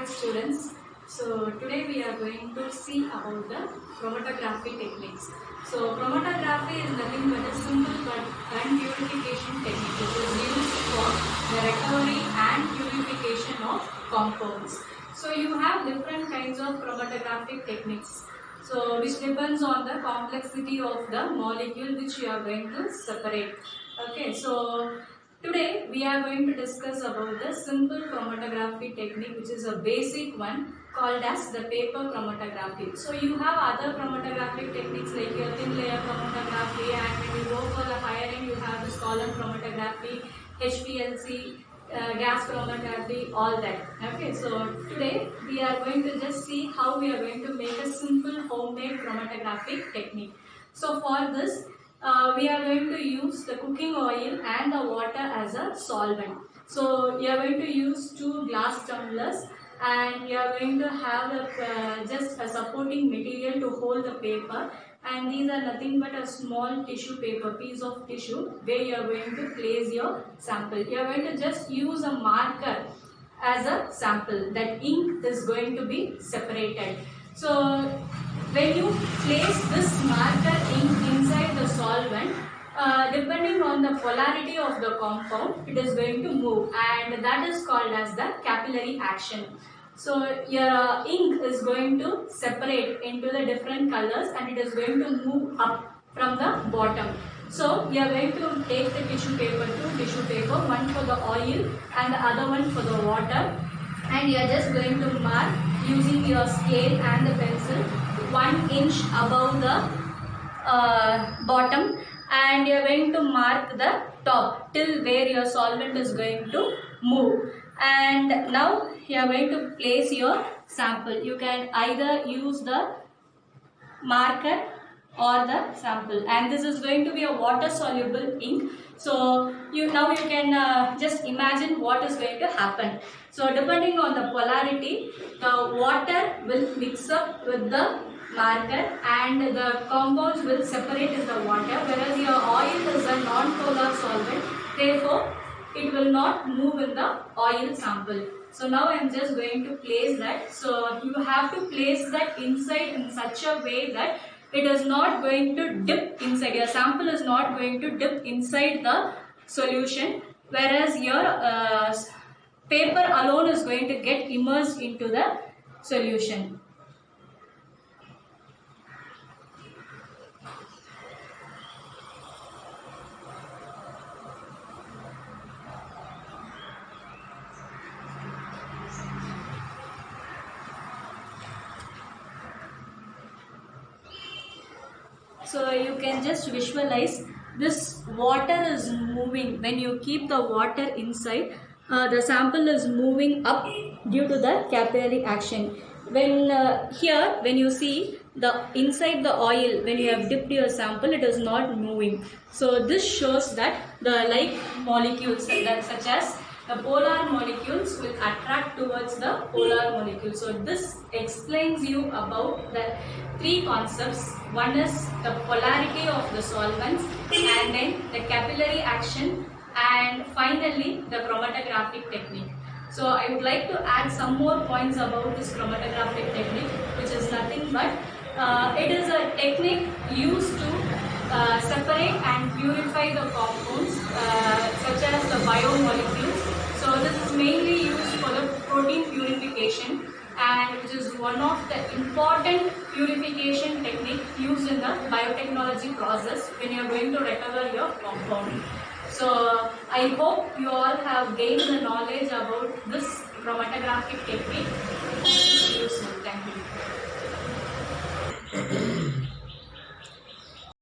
students. So today we are going to see about the chromatography techniques. So chromatography is nothing but a simple and purification technique which is used for the recovery and purification of compounds. So you have different kinds of chromatographic techniques. So which depends on the complexity of the molecule which you are going to separate. Okay, so today we are going to discuss about the simple chromatography technique, which is a basic one called as the paper chromatography. So you have other chromatographic techniques like your thin layer chromatography, and when you go for the higher end you have this column chromatography, HPLC, gas chromatography, all that. Okay, so today we are going to just see how we are going to make a simple homemade chromatographic technique. So for this we are going to use the cooking oil and the water as a solvent. So you are going to use 2 glass tumblers, and you are going to have just a supporting material to hold the paper, and these are nothing but a small tissue paper, piece of tissue where you are going to place your sample. You are going to just use a marker as a sample. That ink is going to be separated. So when you place this marker ink inside the solvent, depending on the polarity of the compound, it is going to move, and that is called as the capillary action. So your ink is going to separate into the different colors, and it is going to move up from the bottom. So you are going to take the tissue paper, 2 tissue paper, one for the oil and the other one for the water, and you are just going to mark using your scale and the pencil 1 inch above the bottom, and you are going to mark the top till where your solvent is going to move. And now you are going to place your sample. You can either use the marker or the sample, and this is going to be a water soluble ink. So now you can just imagine what is going to happen. So depending on the polarity, the water will mix up with the marker and the compounds will separate in the water, whereas your oil is a non-polar solvent, therefore it will not move in the oil sample. So now I am just going to place that. So you have to place that inside in such a way that it is not going to dip inside. Your sample is not going to dip inside the solution, whereas your paper alone is going to get immersed into the solution. So you can just visualize this water is moving. When you keep the water inside, the sample is moving up due to the capillary action. When here, when you see the inside the oil, when you have dipped your sample, it is not moving. So this shows that the like molecules such as the polar molecules will attract towards the polar molecules. So this explains you about the 3 concepts. One is the polarity of the solvents, and then the capillary action, and finally the chromatographic technique. So I would like to add some more points about this chromatographic technique, which is nothing but it is a technique used to separate and purify the compounds such as the biomolecules. So this is mainly used for the protein purification, and which is one of the important purification technique used in the biotechnology process when you are going to recover your compound. So I hope you all have gained the knowledge about this chromatographic technique.